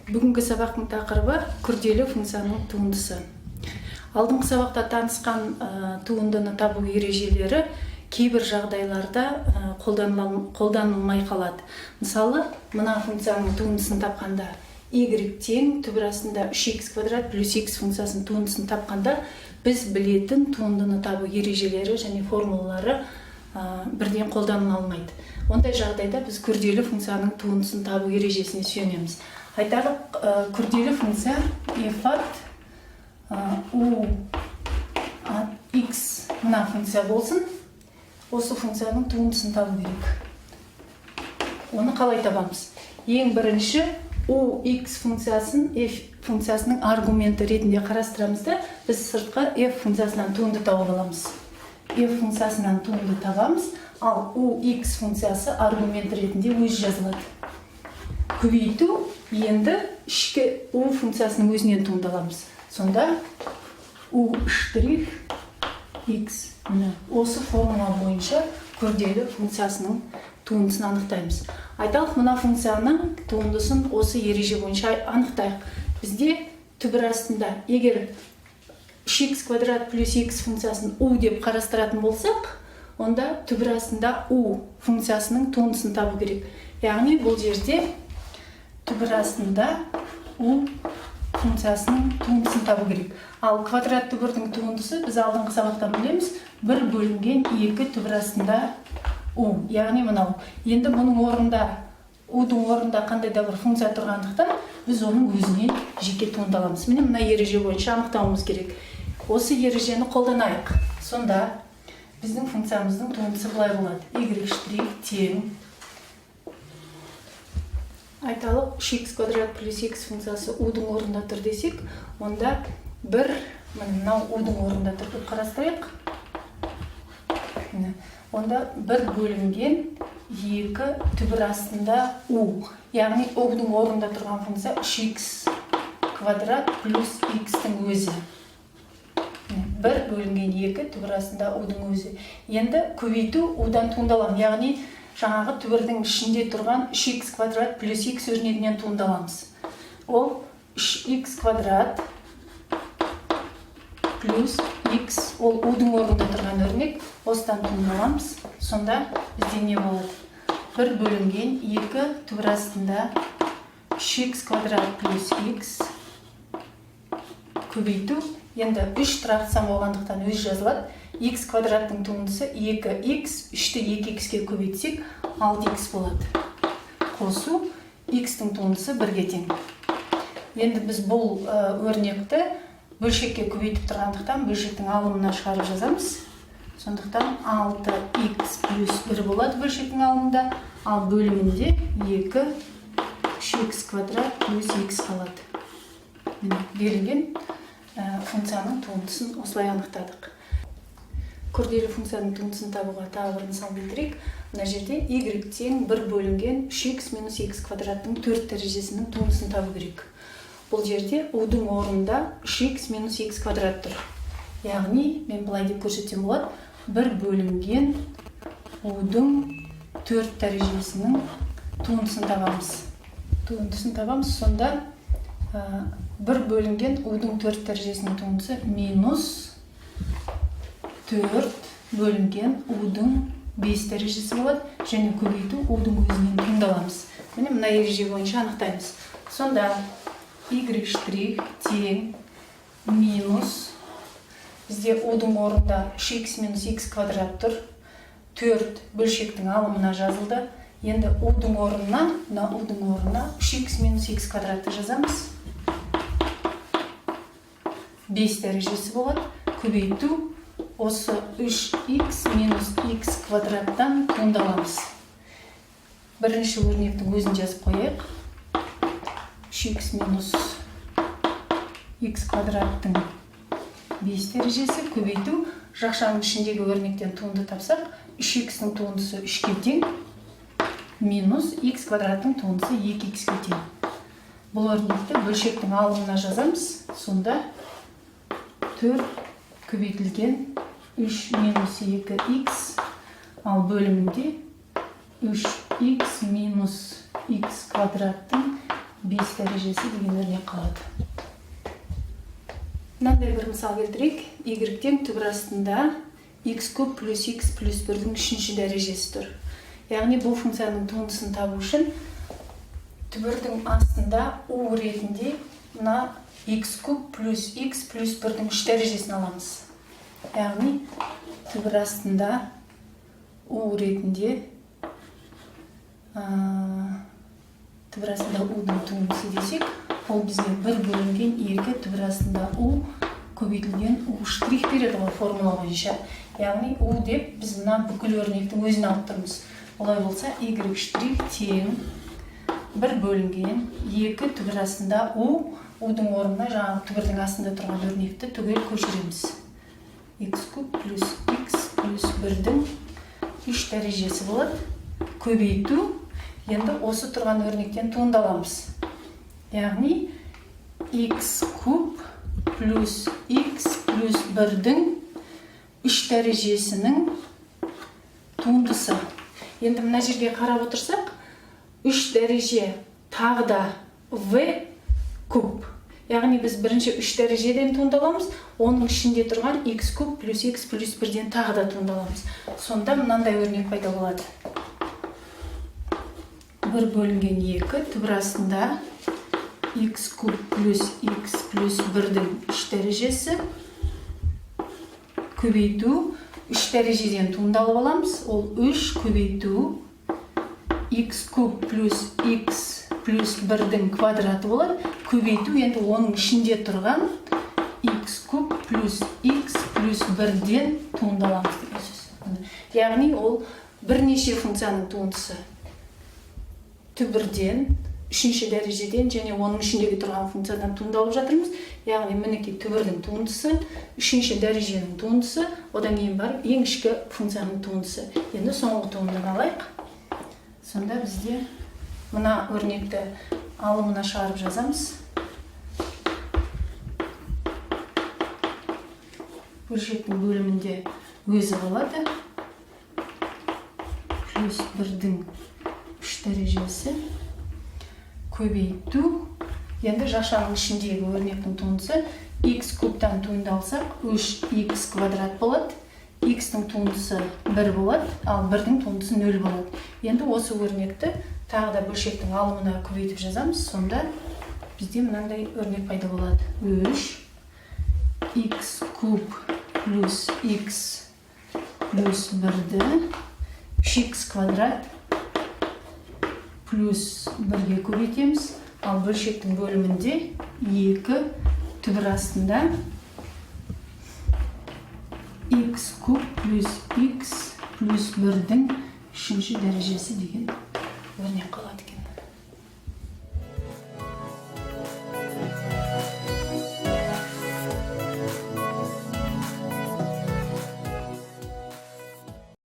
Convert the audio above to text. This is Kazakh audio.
Бүгінгі сабақтың тақырыбы күрделі функцияның туындысы. Алдыңғы сабақта танысқан туындыны табу ережелері кейбір жағдайларда қолданылмай қалады. Мысалы, мына функцияның туындысын тапқанда y тең түбір астында 3x квадрат плюс x функциясының туындысын тапқанда біз білетін туындыны табу ережелері және формулалары бірден қолданыла алмайды. Ондай жағдайда біз күрделі функцияның туындысын табу ережесіне сүйенеміз. Айталық, күрделі функция f от u от x мына функция болсын, осы функцияның туындысын табу керек. Оны қалай табамыз? Ең бірінші ux функциясын f функциясының аргументі ретінде қарастырамыз да, біз сыртқа f функциясынан туынды тауып аламыз. F функциясынан туынды табамыз, ал ux функциясы аргумент ретінде өзі жазылады. Көбейту енді ішкі u функциясының өзінен туындаламыз. Сонда u штрих x осы формула бойынша күрделі функциясының туындысын анықтаймыз. Айталық, мына функцияның туындысын осы ереже бойынша анықтайық. Бізде түбір астында егер 3x квадрат плюс x функциясын u деп қарастыратын болсақ, онда түбір астында u функциясының туындысын табу керек. Яғни бұл жерде түбір астында u функциясының туындысын табу керек. Ал квадрат түбірдің туындысы біз алдыңғы сабақта білеміз, 1 бөлінген 2 түбір астында u. Яғни мынау. Енді бұның орнында, u-дің орнында қандай да бір функция тұрғандықтан, біз оның өзіне жеке туындаламыз. Міне мына ереже бойынша анықтауымыз керек. Осы ережені қолданайық. Сонда біздің функциямыздың туындысы былай болады. y штрих тең. Айталық, 3x квадрат плюс x функциясы u-дің орнында тұр десек, онда мынау u-дің орнында тұр деп қарастырайық. Онда 1 бөлінген 2 түбір астында u. Яғни u-дің орнында тұрған функция 3x квадрат плюс x-тің өзі. 1 бөлінген 2 түбір астында u-дің өзі. Енді көбейту u-дан туындалам. Яғни жаңағы түбірдің ішінде тұрған 3x квадрат плюс x өрнегінен туындаламыз. Ол 3x квадрат плюс x, ол u-дің орнында тұрған өрнек, осыдан туындаламыз. Сонда бізде не болады? 1 бөлінген 2 түбір астында 3x квадрат плюс x көбейту. Енді 3 тұрақты сан болғандықтан өз жазылады. X квадраттың туындысы 2x, 3-ті 2x-ке көбейтсек 6x болады. Қосу x-тің туындысы 1-ге тең. Енді біз бұл өрнекті бөлшекке көбейтіп тұрғандықтан бөлшектің алымына шығарып жазамыз. Сондықтан 6x плюс 1 болады бөлшектің алымында, ал бөлімінде 2 3x квадрат плюс x қалады. Берілген функцияның туындысын осылай анықтадық. Күрделі функцияның туындысын табуға тағы бір мысал келтірейік. Мына жерде y тең 1 бөлінген 3x минус x квадраттың 4 дәрежесінің туындысын табу керек. Бұл жерде u-дің орнында 3x минус x квадрат тұр. Яғни, мен былай деп көрсетсем болады, 1 бөлінген u-дің 4 дәрежесінің туындысын табамыз. Сонда 1 бөлінген u-дің 4 дәрежесінің туындысы минус 4 бөлінген u-дің 5 дәрежесі болады, және көбейту u-дің өзінен туындаламыз. Міне мына ереже бойынша анықтаймыз. Сонда y штрих тең минус, бізде u-дің орнында 3x минус x квадрат тұр, 4 бөлшектің алымына жазылды. Енді u-дің орнына 3x минус x квадратты жазамыз. 5 дәрежесі болады. Көбейту осы 3x минус x квадраттан туындаламыз. Бірінші өрнектің өзін жазып қойайық. 3x минус x квадраттың 5 дәрежесі көбейту. Жақшаның ішіндегі өрнектен туынды тапсақ, 3x-тің туындысы 3-ке тең, минус x квадраттың туындысы 2x-ке тең. Бұл өрнекті бөлшектің алымына жазамыз. Сонда 4 көбейтілген 3 минус 2x, ал бөлімінде 3x минус x квадраттың 5 дәрежесі деген өрнек қалады. Мынандай бір мысал келтірейік. Y-тен түбір астында x куб плюс x плюс 1-дің 3-ші дәрежесі тұр. Яғни бұл функцияның туындысын табу үшін түбірдің астында u ретінде мына x куб плюс x плюс 1-дің 3 дәрежесін аламыз. Яғни түбір астында u ретінде түбір астында u-ның туындысы десек, ол бізге 1 бөлінген 2 түбір астында u көбейтілген u штрих береді ғой формула бойынша. Яғни u деп біз мына бүкіл өрнектің өзін алып тұрмыз. Олай болса y штрих тең 1 бөлінген 2 түбір астында u-ның орнына жаңағы түбірдің астында тұрған өрнекті түгел көшіреміз. x куб плюс x плюс 1-дің 3 дәрежесі болады. Көбейту енді осы тұрған өрнектен туындаламыз. Яғни x куб плюс x плюс 1-дің 3 дәрежесінің туындысы. Енді мына жерге қарап отырсақ, 3 дәреже тағы да v куб. Яғни біз бірінші 3 дәрежеден туындаламыз, оның ішінде тұрған x куб плюс x плюс 1-ден тағы да туындаламыз. Сонда мынандай өрнек пайда болады. 1 бөлінген 2 түбір астында x куб плюс x плюс 1-дің 3 дәрежесі көбейту 3 дәрежеден туындалып аламыз. Ол 3 көбейту x куб плюс x плюс 1-дің квадраты болады. Көбейту енді оның ішінде тұрған x куб плюс x плюс 1-ден туындаламыз деген сөз. Яғни ол бірнеше функцияның туындысы. Түбірден, 3-ші дәрежеден және оның ішіндегі тұрған функциядан туындалып жатырмыз. Яғни мінекей түбірдің туындысы, 3-ші дәреженің туындысы, одан кейін барып ең ішкі функцияның туындысы. Енді соңғы туындыны алайық. Сонда бізде мына өрнекті алымына шығарып жазамыз. Бөлшектің бөлімінде өзі қалады. Плюс 1-дің 3 дәрежесі көбейту. Енді жақшаның ішіндегі өрнектің туындысы x кубтан туындалсақ 3x квадрат болады. X-тің туындысы 1 болады, ал 1-дің туындысы 0 болады. Енді осы өрнекті тағы да бөлшектің алымына көбейтіп жазамыз. Сонда бізде мынандай өрнек пайда болады. 3x куб плюс x плюс 1-ді 3x квадрат плюс 1-ге көбейтеміз. Ал бөлшектің бөлімінде 2 түбір астында x куб плюс x плюс 1-дің 3-ші дәрежесі деген өрнек қалады екен.